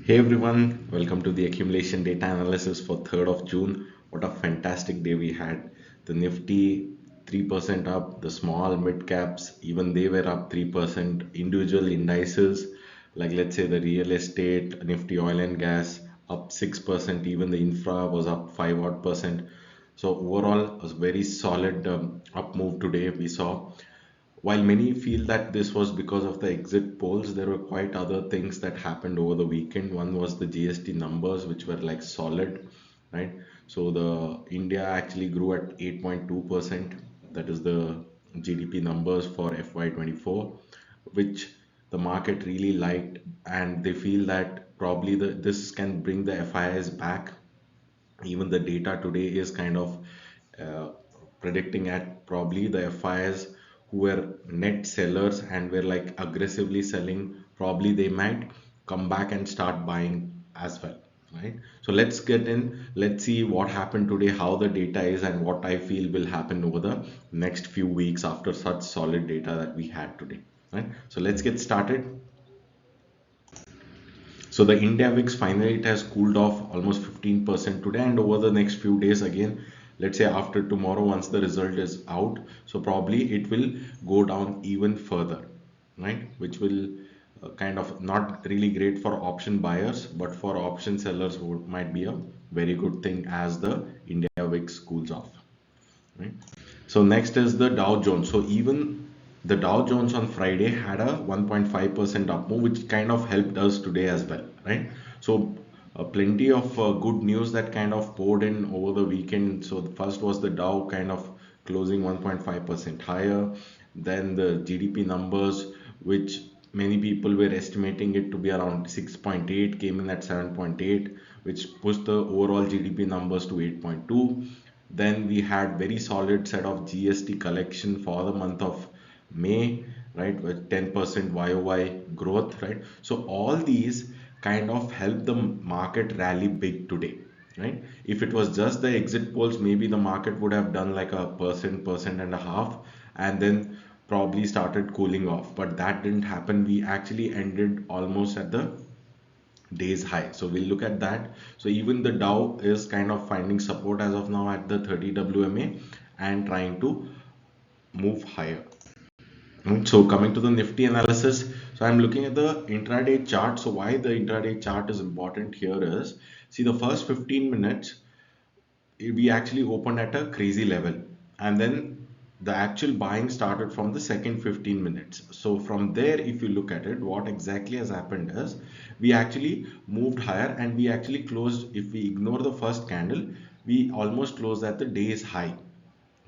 Hey everyone, welcome to the accumulation data analysis for 3rd of June. What a fantastic day we had. The Nifty 3% up, the small mid caps, even they were up 3%. Individual indices, like let's say the real estate, Nifty oil and gas, up 6%. Even the infra was up 5 odd percent. So overall, a very solid up move today we saw. While many feel that this was because of the exit polls, there were quite other things that happened over the weekend. One was the GST numbers, which were like solid, right? So the India actually grew at 8.2%. That is the GDP numbers for FY24, which the market really liked, and they feel that probably this can bring the FIIs back. Even the data today is kind of uh, predicting at probably the FIs who were net sellers and were like aggressively selling, probably they might come back and start buying as well, right? So let's see what happened today, how the data is, and what I feel will happen over the next few weeks after such solid data that we had today, right? So let's get started. So the India VIX finally it has cooled off almost 15% today, and over the next few days again, let's say after tomorrow, once the result is out, so probably it will go down even further, right? Which will kind of not really great for option buyers, but for option sellers who might be a very good thing as the India VIX cools off, right? So next is the Dow Jones. So even the Dow Jones on Friday had a 1.5% up move, which kind of helped us today as well, right? So plenty of good news that kind of poured in over the weekend. So the first was the Dow kind of closing 1.5% higher. Then the GDP numbers, which many people were estimating it to be around 6.8, came in at 7.8, which pushed the overall GDP numbers to 8.2. Then we had very solid set of GST collection for the month of May, right, with 10% YOY growth, right? So all these kind of help the market rally big today, right? If it was just the exit polls, maybe the market would have done like a percent and a half, and then probably started cooling off. But that didn't happen. We actually ended almost at the days high. So we'll look at that. So even the Dow is kind of finding support as of now at the 30 WMA and trying to move higher. So coming to the Nifty analysis, so I'm looking at the intraday chart. So why the intraday chart is important here is, see, the first 15 minutes we actually opened at a crazy level, and then the actual buying started from the second 15 minutes. So from there, if you look at it, what exactly has happened is we actually moved higher, and we actually closed, if we ignore the first candle, we almost closed at the day's high,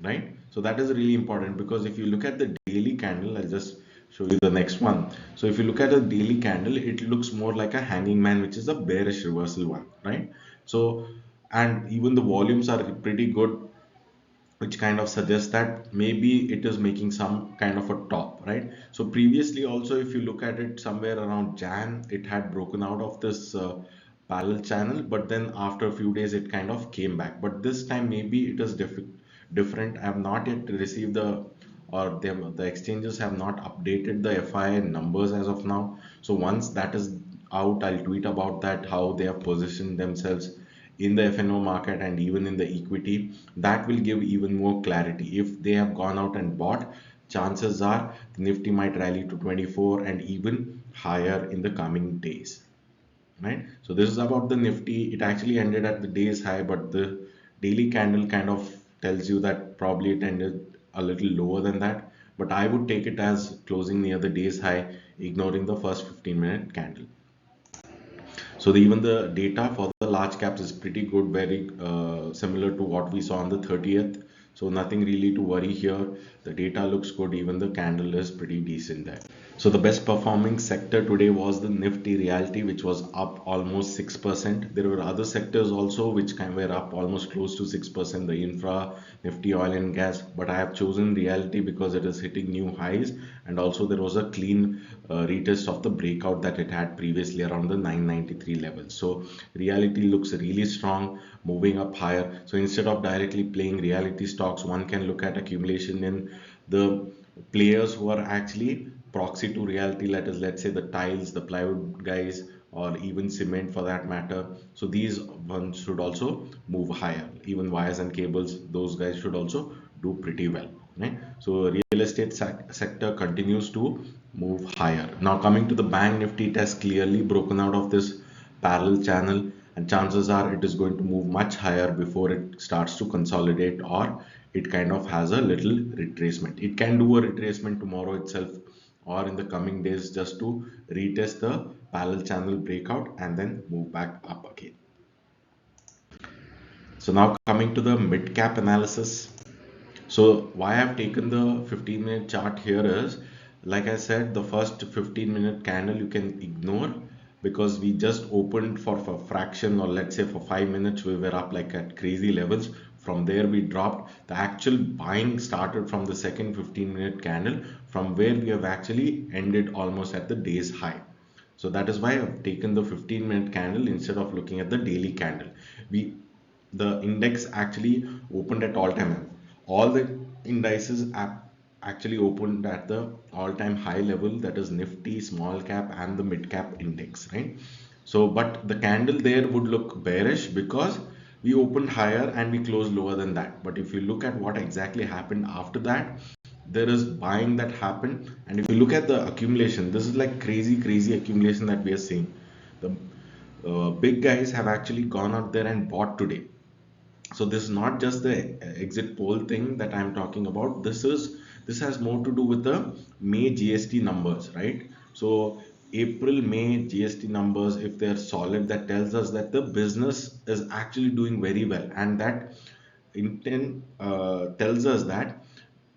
right? So that is really important, because if you look at the daily candle, I'll just show you the next one. So if you look at a daily candle, it looks more like a hanging man, which is a bearish reversal one, right? So, and even the volumes are pretty good, which kind of suggests that maybe it is making some kind of a top, right? So previously also, if you look at it, somewhere around Jan, it had broken out of this parallel channel, but then after a few days it kind of came back. But this time maybe it is different. I have not yet received the exchanges have not updated the FI numbers as of now. So once that is out, I'll tweet about that, how they have positioned themselves in the FNO market and even in the equity. That will give even more clarity. If they have gone out and bought, chances are the Nifty might rally to 24 and even higher in the coming days, right? So this is about the Nifty. It actually ended at the day's high, but the daily candle kind of tells you that probably it ended a little lower than that. But I would take it as closing near the day's high, ignoring the first 15-minute candle. So even the data for the large caps is pretty good, very similar to what we saw on the 30th. So nothing really to worry here. The data looks good. Even the candle is pretty decent there. So the best performing sector today was the Nifty Realty, which was up almost 6%. There were other sectors also which kind of were up almost close to 6%, the infra, Nifty oil and gas. But I have chosen Realty because it is hitting new highs, and also there was a clean retest of the breakout that it had previously around the 993 level. So Reality looks really strong, moving up higher. So instead of directly playing reality stocks, one can look at accumulation in the players who are actually proxy to reality, let's say the tiles, the plywood guys, or even cement for that matter. So these ones should also move higher. Even wires and cables, those guys should also do pretty well, right? So real estate sector continues to move higher. Now coming to the bank nifty, it has clearly broken out of this parallel channel, and chances are it is going to move much higher before it starts to consolidate, or it kind of has a little retracement. It can do a retracement tomorrow itself or in the coming days just to retest the parallel channel breakout and then move back up again. So now coming to the mid cap analysis. So why I've taken the 15-minute chart here is, like I said, the first 15-minute candle you can ignore because we just opened for fraction, or let's say for 5 minutes we were up like at crazy levels. From there we dropped. The actual buying started from the second 15-minute candle, from where we have actually ended almost at the day's high. So that is why I've taken the 15-minute candle instead of looking at the daily candle. We The index actually opened at all-time high. All the indices actually opened at the all-time high level, that is Nifty, small cap, and the mid cap index, right? So, but the candle there would look bearish because we opened higher and we closed lower than that. But if you look at what exactly happened after that, there is buying that happened. And if you look at the accumulation, this is like crazy, crazy accumulation that we are seeing. The big guys have actually gone out there and bought today. So this is not just the exit poll thing that I'm talking about. This has more to do with the May GST numbers, right? So April May GST numbers, if they're solid, that tells us that the business is actually doing very well, and that intent tells us that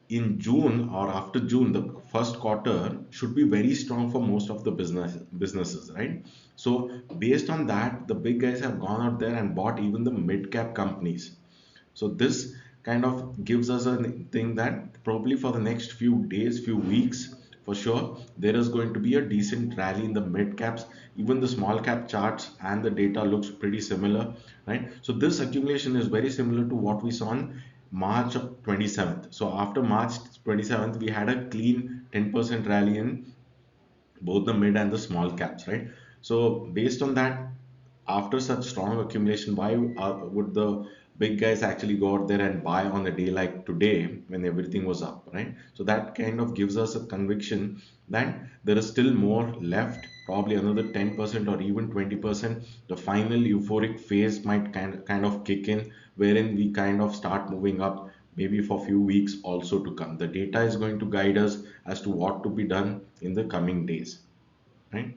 in June or after June, the first quarter should be very strong for most of the businesses, right? So based on that, the big guys have gone out there and bought even the mid cap companies. So this kind of gives us a thing that probably for the next few days, few weeks, for sure, there is going to be a decent rally in the mid caps. Even the small cap charts and the data looks pretty similar, right? So this accumulation is very similar to what we saw on March of 27th. So after March 27th, we had a clean 10% rally in both the mid and the small caps, right? So based on that, after such strong accumulation, why would the big guys actually go out there and buy on a day like today when everything was up, right? So that kind of gives us a conviction that there is still more left, probably another 10% or even 20%. The final euphoric phase might kind of kick in, wherein we kind of start moving up maybe for few weeks also to come. The data is going to guide us as to what to be done in the coming days, right?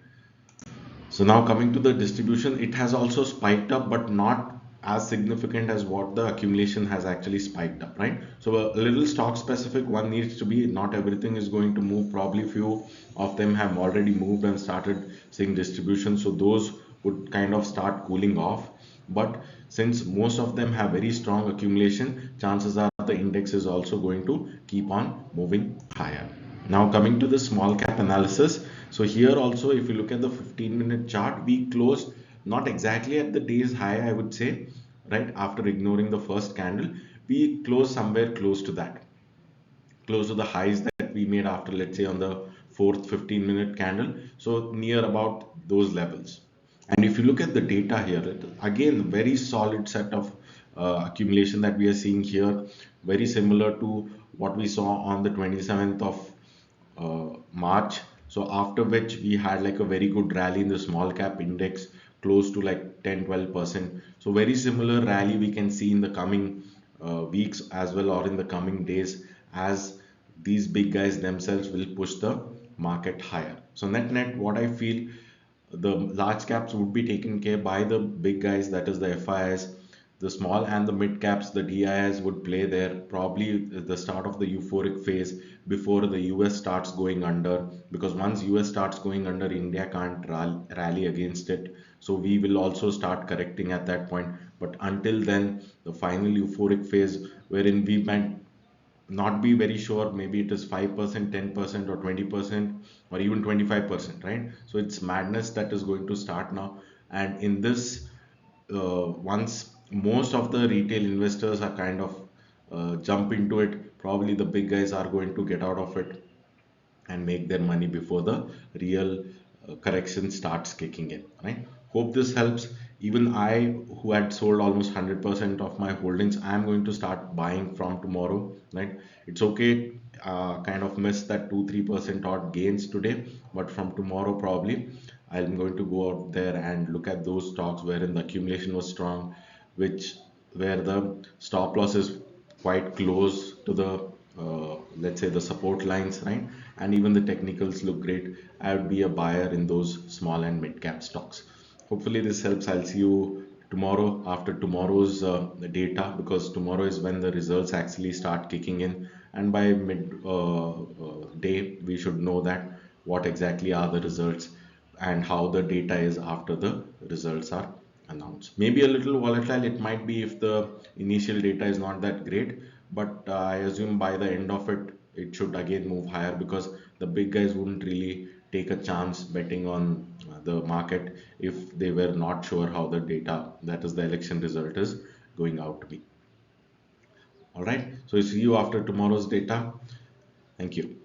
So now coming to the distribution, it has also spiked up, but not as significant as what the accumulation has actually spiked up, right? So a little stock specific one needs to be, not everything is going to move. Probably few of them have already moved and started seeing distribution. So those would kind of start cooling off. But since most of them have very strong accumulation, chances are the index is also going to keep on moving higher. Now coming to the small cap analysis. So here also, if you look at the 15-minute chart, we closed not exactly at the day's high, I would say, right? After ignoring the first candle, we closed somewhere close to that, close to the highs that we made after, let's say, on the fourth 15-minute candle. So near about those levels. And if you look at the data here, again, very solid set of accumulation that we are seeing here, very similar to what we saw on the 27th of March. So after which we had like a very good rally in the small cap index, close to like 10-12%. So very similar rally we can see in the coming weeks as well, or in the coming days, as these big guys themselves will push the market higher. So net what I feel, the large caps would be taken care by the big guys, that is the FIs. The small and the mid caps, the DIs would play there, probably the start of the euphoric phase before the US starts going under, because once US starts going under, India can't rally against it. So we will also start correcting at that point. But until then, the final euphoric phase, wherein we might not be very sure, maybe it is 5%, 10%, or 20%, or even 25%, right? So it's madness that is going to start now. And in this, once most of the retail investors are kind of jump into it, probably the big guys are going to get out of it and make their money before the real correction starts kicking in, right? Hope this helps. Even I, who had sold almost 100% of my holdings, I am going to start buying from tomorrow, right? It's okay, kind of miss that 2-3% odd gains today, but from tomorrow probably I'm going to go out there and look at those stocks wherein the accumulation was strong, which where the stop loss is quite close to the let's say the support lines, right? And even the technicals look great. I would be a buyer in those small and mid cap stocks. Hopefully this helps. I'll see you tomorrow after tomorrow's data, because tomorrow is when the results actually start kicking in, and by mid day we should know that what exactly are the results and how the data is after the results are announced. Maybe a little volatile it might be if the initial data is not that great, but I assume by the end of it, it should again move higher, because the big guys wouldn't really take a chance betting on the market if they were not sure how the data, that is the election result, is going out to be. All right. So see you after tomorrow's data. Thank you.